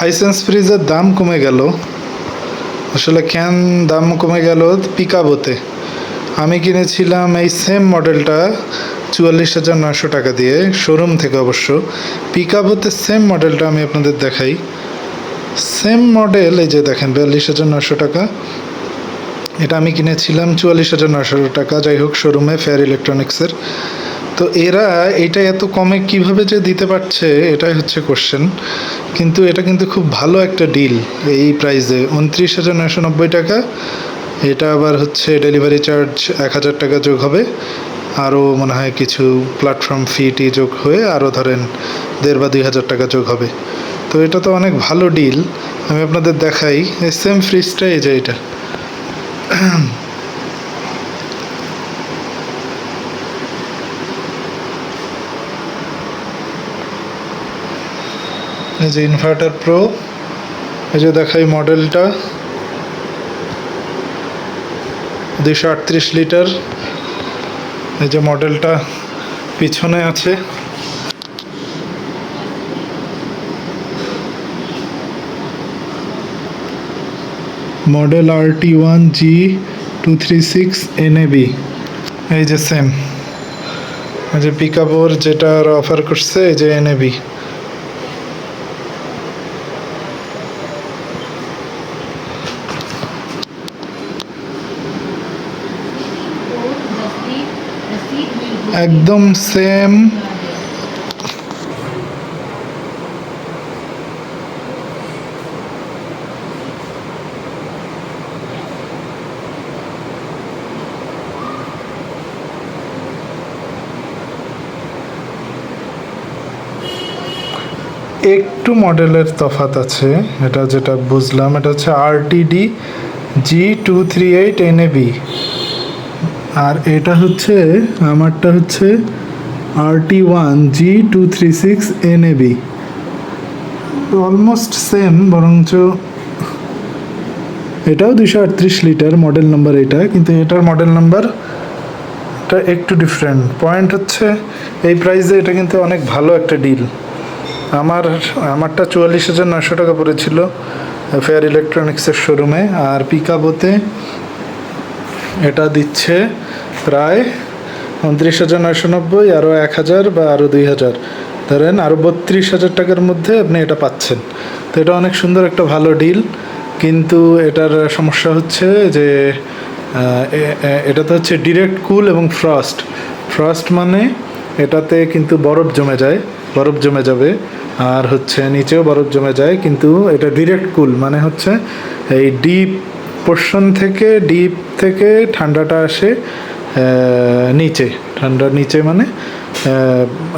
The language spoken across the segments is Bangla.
হাইসেন্স ফ্রিজের দাম কমে গেল। আসলে কেন দাম কমে গেল? পিকাবোতে আমি কিনেছিলাম এই সেম মডেলটা 44,900 টাকা দিয়ে, শোরুম থেকে অবশ্য। পিকাবোতে সেম মডেলটা আমি আপনাদের দেখাই। সেম মডেল, এই যে দেখেন 42,900 টাকা। এটা আমি কিনেছিলাম 44,900 টাকা, যাই হোক শোরুমে, ফেয়ার ইলেকট্রনিক্সের। তো এরা এটা এত কমে কিভাবে যে দিতে পারছে, এটাই হচ্ছে কোশ্চেন। কিন্তু এটা কিন্তু খুব ভালো একটা ডিল এই প্রাইসে, 29,990 টাকা। এটা আবার হচ্ছে ডেলিভারি চার্জ 1,000 টাকা যোগ হবে, আরও মনে হয় কিছু প্ল্যাটফর্ম ফিটি যোগ হয়ে আরও ধরেন 1,500 বা 2,000 টাকা যোগ হবে। তো এটা তো অনেক ভালো ডিল। আমি আপনাদের দেখাই এই সেম ফ্রিজটা, এই যে এটা। এই যে ইনভার্টার প্রো, এই যে দেখাই মডেলটা, 238 লিটার। এই যে মডেলটা পিছনে আছে। Model RT1G236NAB। এই যে সেম, এই যে পিকাবোর যেটার অফার করছে, এই যে NAB। একদম সেম। একটু মডেলের তফাৎ আছে, এটা যেটা বুঝলাম। এটা হচ্ছে RTD-G238NAB, আর এটা হচ্ছে আমারটা হচ্ছে RT1G236NAB। অলমোস্ট সেম, বরঞ্চ এটাও 238 লিটার মডেল নাম্বার এটা, কিন্তু এটার মডেল নাম্বারটা একটু ডিফারেন্ট। পয়েন্ট হচ্ছে এই প্রাইসে এটা কিন্তু অনেক ভালো একটা ডিল। আমারটা 44,900 টাকা পড়েছিল ফেয়ার ইলেকট্রনিক্সের শোরুমে, আর পিকাবোতে এটা দিচ্ছে প্রায় 29,990, আরও 1,000 বা আরও 2,000, ধরেন আরও 32,000 টাকার মধ্যে আপনি এটা পাচ্ছেন। তো এটা অনেক সুন্দর একটা ভালো ডিল। কিন্তু এটার সমস্যা হচ্ছে যে এটাতে হচ্ছে ডিরেক্ট কুল এবং ফ্রস্ট মানে এটাতে কিন্তু বরফ জমে যায়, বরফ জমে যাবে, আর হচ্ছে নিচেও বরফ জমে যায়। কিন্তু এটা ডিরেক্ট কুল মানে হচ্ছে এই ডিপ পোর্শন থেকে, ডিপ থেকে ঠান্ডাটা আসে নিচে, ঠান্ডা নিচে মানে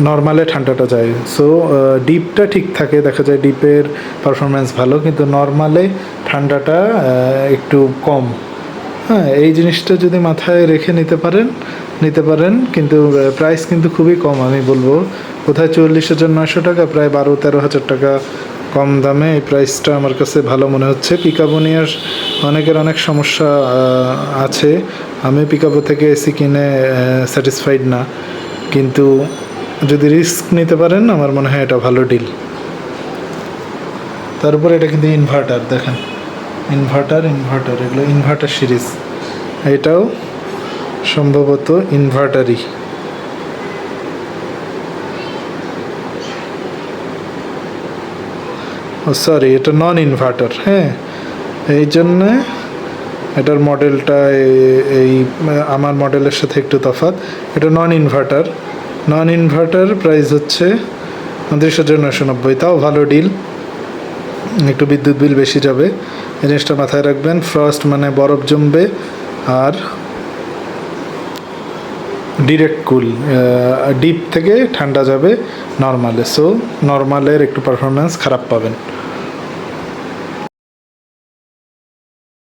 নর্মালে ঠান্ডাটা যায়। সো ডিপটা ঠিক থাকে, দেখা যায় ডিপের পারফরমেন্স ভালো, কিন্তু নর্মালে ঠান্ডাটা একটু কম। হ্যাঁ, এই জিনিসটা যদি মাথায় রেখে নিতে পারেন। কিন্তু প্রাইস কিন্তু খুবই কম, আমি বলবো কোথায় 44,900 টাকা, প্রায় 12-13,000 টাকা কম দামে এই প্রাইসটা আমার কাছে ভালো মনে হচ্ছে। পিকাবো নিয়ে অনেকের অনেক সমস্যা আছে। আমি পিকাবো থেকে এসি কিনে স্যাটিসফাইড না, কিন্তু যদি রিস্ক নিতে পারেন আমার মনে হয় এটা ভালো ডিল। তারপরে এটা কিন্তু ইনভার্টার, দেখেন ইনভার্টার এগুলো ইনভার্টার সিরিজ, এটাও সম্ভবত ইনভার্টারই। ও সরি, এটা নন ইনভার্টার। হ্যাঁ, এই জন্যে এটার মডেলটা এই আমার মডেলের সাথে একটু তফাৎ। এটা নন ইনভার্টার প্রাইস হচ্ছে 29,990, তাও ভালো ডিল। একটু বিদ্যুৎ বিল বেশি যাবে, এই জিনিসটা মাথায় রাখবেন। ফ্রস্ট মানে বরফ জমবে, আর ডিরেক্ট কুল, ডিপ থেকে ঠান্ডা যাবে নর্মালে। সো নর্মালের একটু পারফরমেন্স খারাপ পাবেন।